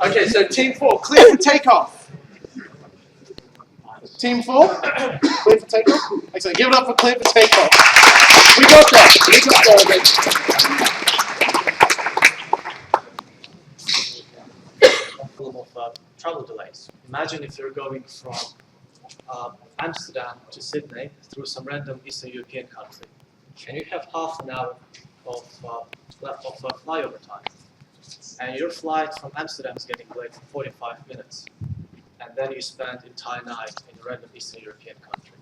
Okay, so team 4, clear for takeoff. Team 4, clear for takeoff. Excellent. Give it up for clear for takeoff. We got that. We got that. Of travel delays. Imagine if you're going from Amsterdam to Sydney through some random Eastern European country, and you have half an hour of flyover time, and your flight from Amsterdam is getting delayed for 45 minutes, and then you spend the entire night in a random Eastern European country.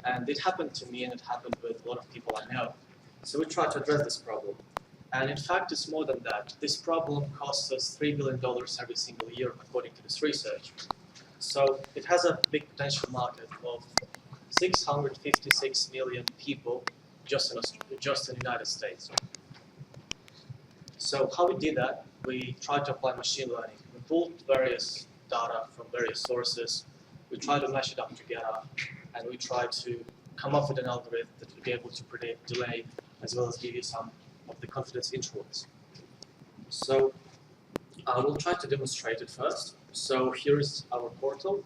And it happened to me, and it happened with a lot of people I know. So we tried to address this problem. And in fact, it's more than that. This problem costs us $3 billion every single year, according to this research. So it has a big potential market of 656 million people just in the United States. So how we did that, we tried to apply machine learning. We pulled various data from various sources. We tried to mash it up together, and we tried to come up with an algorithm that would be able to predict delay, as well as give you some of the confidence intervals. So we'll try to demonstrate it first. So here's our portal.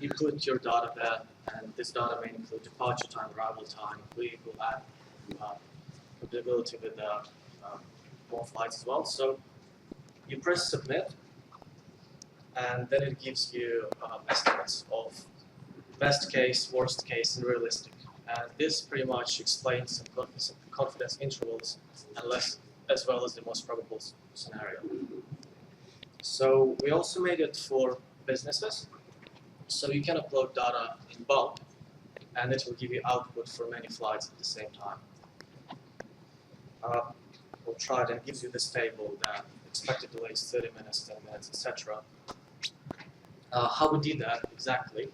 You put your data there, and this data may include departure time, arrival time. We will add compatibility with more flights as well. So you press submit, and then it gives you estimates of best case, worst case, and realistic. And this pretty much explains some confidence intervals, as well as the most probable scenario. So we also made it for businesses. So you can upload data in bulk, and it will give you output for many flights at the same time. We'll try it, and it gives you this table that expected delays 30 minutes, 10 minutes, etc. How we did that exactly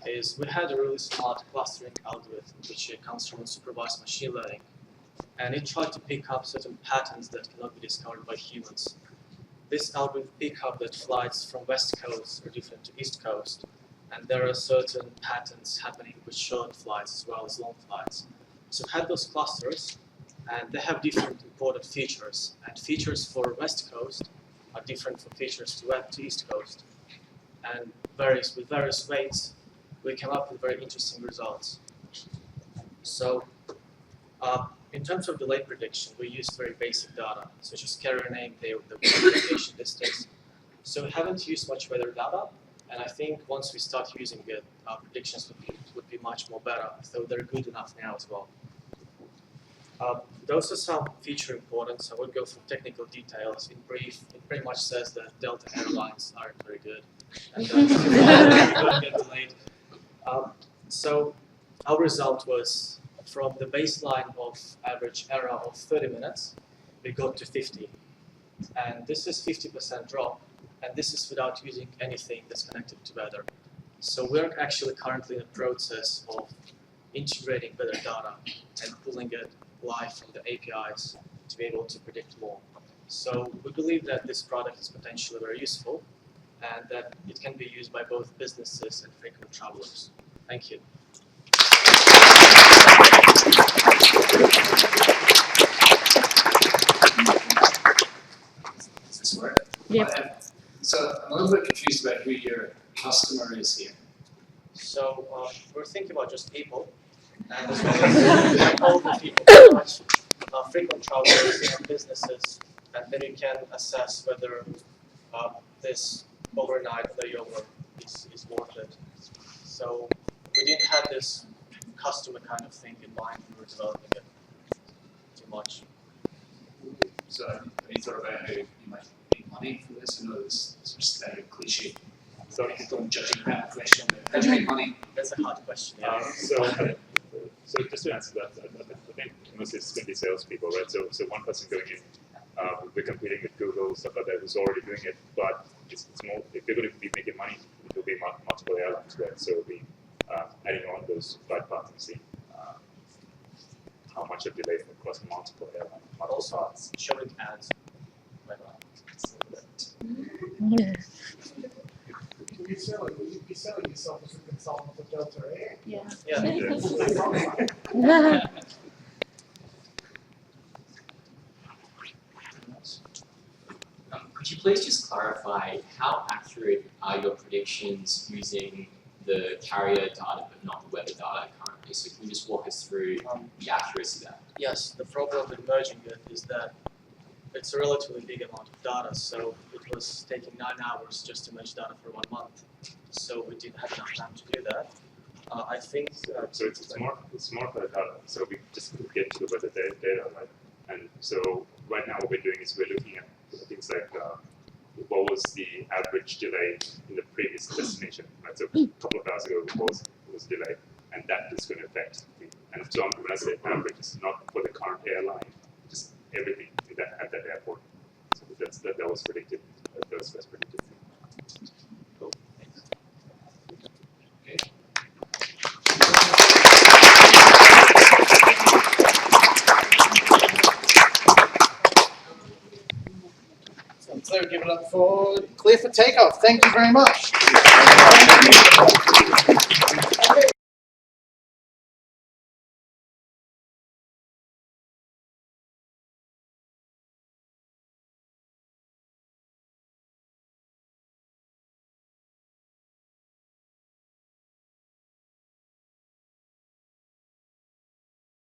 is we had a really smart clustering algorithm, which comes from unsupervised machine learning, and it tried to pick up certain patterns that cannot be discovered by humans. This algorithm picked up that flights from West Coast are different to East Coast, and there are certain patterns happening with short flights as well as long flights. So we had those clusters, and they have different important features, and features for West Coast are different from features to East Coast. And with various weights, we came up with very interesting results. So in terms of delay prediction, we used very basic data, such as carrier name, the location distance. So we haven't used much weather data, and I think once we start using it, our predictions would be much more better, so they're good enough now as well. Those are some feature importance. I would go for technical details. In brief, it pretty much says that Delta Airlines aren't very good, and don't get delayed. So our result was, from the baseline of average error of 30 minutes, we got to 50. And this is 50% drop, and this is without using anything that's connected to weather. So we're actually currently in the process of integrating weather data and pulling it live from the APIs to be able to predict more. So we believe that this product is potentially very useful, and that it can be used by both businesses and frequent travelers. Thank you. Does this work? Yep. So I'm a little bit confused about who your customer is here. So we're thinking about just people, and as well as all the people, pretty much frequent travelers and businesses, and then you can assess whether this overnight layover is worth it. So we didn't have this customer kind of thing in mind when we were developing it too much. So have you thought about how you might make money for this? I know this is just a cliche. Sorry, don't judging that question, but how do you make money? That's a hard question. Yeah. So just to answer that, I think mostly it's going to be salespeople, right? So one person going in, we're competing with Google, stuff like that, who's already doing it, but it's more, if they're going to be making money, it will be multiple airlines, right? So it'll be adding on those flight paths and seeing how much of delay across multiple airlines, multiple paths. Showing ads. You'd be selling yourself as a consultant for Delta Air. Yeah. Could you please just clarify how accurate are your predictions using the carrier data but not the weather data currently? So can you just walk us through the accuracy there? Yes, the problem with merging it is that it's a relatively big amount of data, so it was taking 9 hours just to merge data for 1 month. So we didn't have enough time to do that. I think so it's more for the data. So we just get to the weather data, right? And so right now what we're doing is we're looking at things like what was the average delay in the previous destination, right? So a couple of hours ago it was delayed, and that is going to affect. And so when I say average, it's not for the current airline, just everything at that airport. So that was predicted. That was predicted. Cool. Thanks. Okay. So give it up for Clear for Takeoff. Thank you very much.